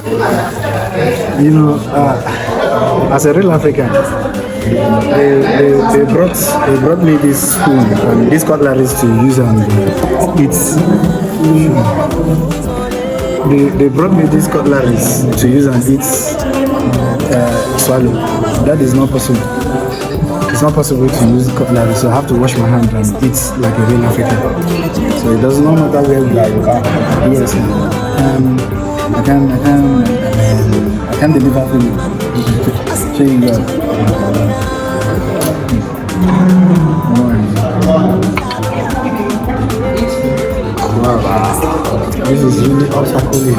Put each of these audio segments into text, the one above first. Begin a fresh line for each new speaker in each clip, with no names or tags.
You know, as a real African, they brought me this spoon and these cutleries to use and eat. They brought me these cutleries to use and eat, swallow. That is not possible. It's not possible to use cutlery, so I have to wash my hands and eat like a real African. So it does not matter where we are. Yes, I can deliver for you. So you go. Wow. This is really obstacle in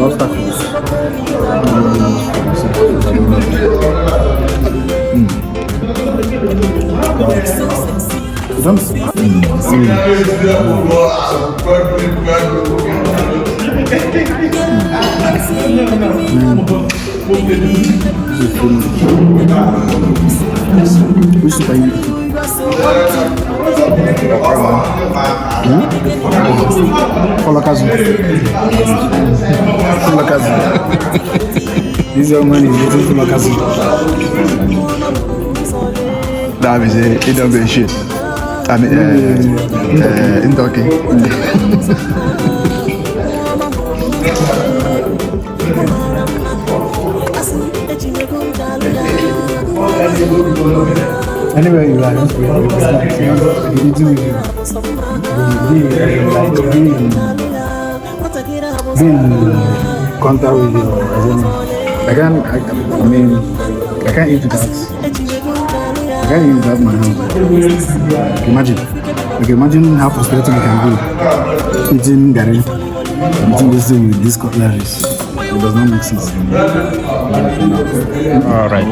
obstacles. Which super you eat? Folakazu. This young man is eating folakazu.
That is it don't be shit. I mean, in Turkey.
Anyway, you are just eating with you. Being contact with you. I can't eat that. I can't eat that my hand. Imagine how frustrating it can be eating gari, eating this thing with these cutleries. It does not make sense.
All right.